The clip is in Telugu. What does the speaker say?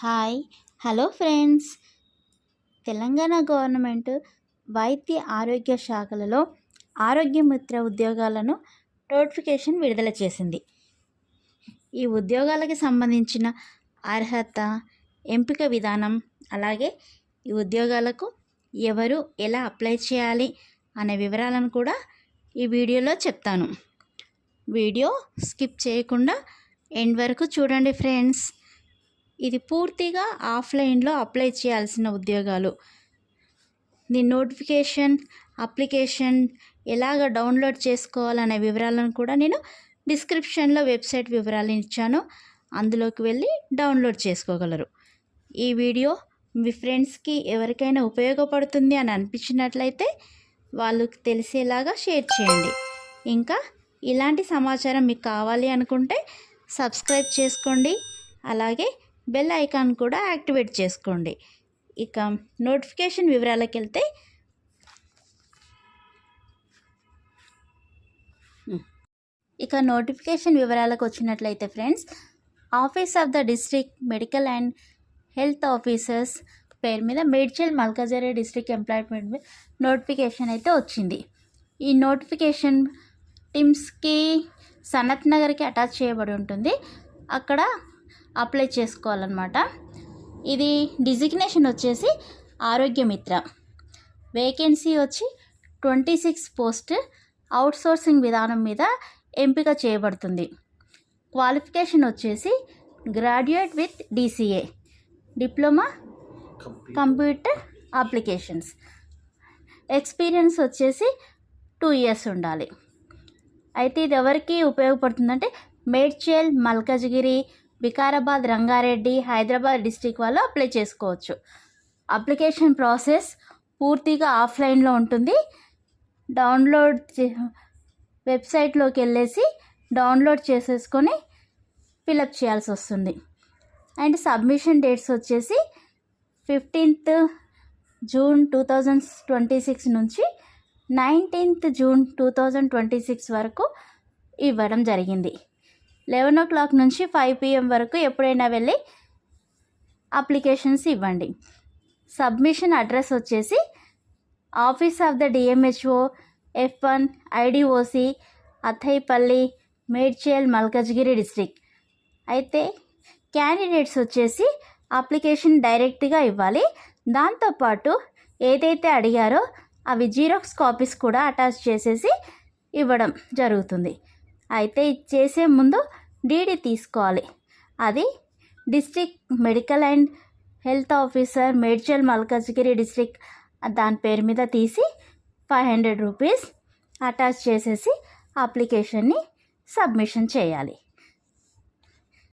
Hi hello friends. Telangana government వైద్య ఆరోగ్య శాఖలలో ఆరోగ్య మిత్ర ఉద్యోగాలను నోటిఫికేషన్ విడుదల చేసింది. ఈ ఉద్యోగాలకి సంబంధించిన అర్హత, ఎంపిక విధానం, అలాగే ఈ ఉద్యోగాలకు ఎవరు ఎలా అప్లై చేయాలి అనే వివరాలను కూడా ఈ వీడియోలో చెప్తాను. వీడియో స్కిప్ చేయకుండా ఎండ్ వరకు చూడండి ఫ్రెండ్స్. ఇది పూర్తిగా ఆఫ్లైన్లో అప్లై చేయాల్సిన ఉద్యోగాలు. దీని నోటిఫికేషన్, అప్లికేషన్ ఎలాగ డౌన్లోడ్ చేసుకోవాలనే వివరాలను కూడా నేను డిస్క్రిప్షన్లో వెబ్సైట్ వివరాలు ఇచ్చాను. అందులోకి వెళ్ళి డౌన్లోడ్ చేసుకోగలరు. ఈ వీడియో మీ ఫ్రెండ్స్కి ఎవరికైనా ఉపయోగపడుతుంది అని అనిపించినట్లయితే వాళ్ళకి తెలిసేలాగా షేర్ చేయండి. ఇంకా ఇలాంటి సమాచారం మీకు కావాలి అనుకుంటే సబ్స్క్రైబ్ చేసుకోండి. అలాగే బెల్ ఐకాన్ కూడా యాక్టివేట్ చేసుకోండి. ఇక నోటిఫికేషన్ వివరాలకు వెళ్తే నోటిఫికేషన్ వివరాలకు వచ్చినట్లయితే friends, office of the district medical and health officers పేరు మీద Medchal Malkajgiri district employment notification అయితే వచ్చింది. ఈ నోటిఫికేషన్ టిమ్స్కి, సనత్ నగర్కి అటాచ్ చేయబడి ఉంటుంది. అక్కడ అప్లై చేసుకోవాలన్నమాట. ఇది డిజిగ్నేషన్ వచ్చేసి ఆరోగ్య మిత్ర. వేకెన్సీ వచ్చి 26 పోస్ట్ అవుట్సోర్సింగ్ విధానం మీద ఎంపిక చేయబడుతుంది. క్వాలిఫికేషన్ వచ్చేసి graduate with DCA, diploma computer applications. Experience వచ్చేసి 2 years ఉండాలి. అయితే ఇది ఎవరికి ఉపయోగపడుతుందంటే మేడ్చల్, మల్కాజిగిరి, వికారాబాద్, రంగారెడ్డి, హైదరాబాద్ డిస్టిక్ వాళ్ళు అప్లై చేసుకోవచ్చు. అప్లికేషన్ ప్రాసెస్ పూర్తిగా ఆఫ్లైన్లో ఉంటుంది. డౌన్లోడ్ వెబ్సైట్లోకి వెళ్ళేసి డౌన్లోడ్ చేసేసుకొని ఫిలప్ చేయాల్సి వస్తుంది. అండ్ సబ్మిషన్ డేట్స్ వచ్చేసి 15th June 2026 నుంచి 19th June 2026 వరకు ఇవ్వడం జరిగింది. 11 o'clock నుంచి 5 PM వరకు ఎప్పుడైనా వెళ్ళి అప్లికేషన్స్ ఇవ్వండి. సబ్మిషన్ అడ్రస్ వచ్చేసి office of the DMHO, F1 IDOC, అథైపల్లి, మేడ్చల్, మల్కాజిగిరి డిస్ట్రిక్ట్. అయితే క్యాండిడేట్స్ వచ్చేసి అప్లికేషన్ డైరెక్ట్గా ఇవ్వాలి. దాంతోపాటు ఏదైతే అడిగారో అవి జిరాక్స్ కాపీస్ కూడా అటాచ్ చేసేసి ఇవ్వడం జరుగుతుంది. అయితే ఇది చేసే ముందు DD తీసుకోవాలి. అది district medical and health officer Medchal Malkajgiri district దాని పేరు మీద తీసి 500 రూపీస్ అటాచ్ చేసేసి అప్లికేషన్ని సబ్మిషన్ చేయాలి.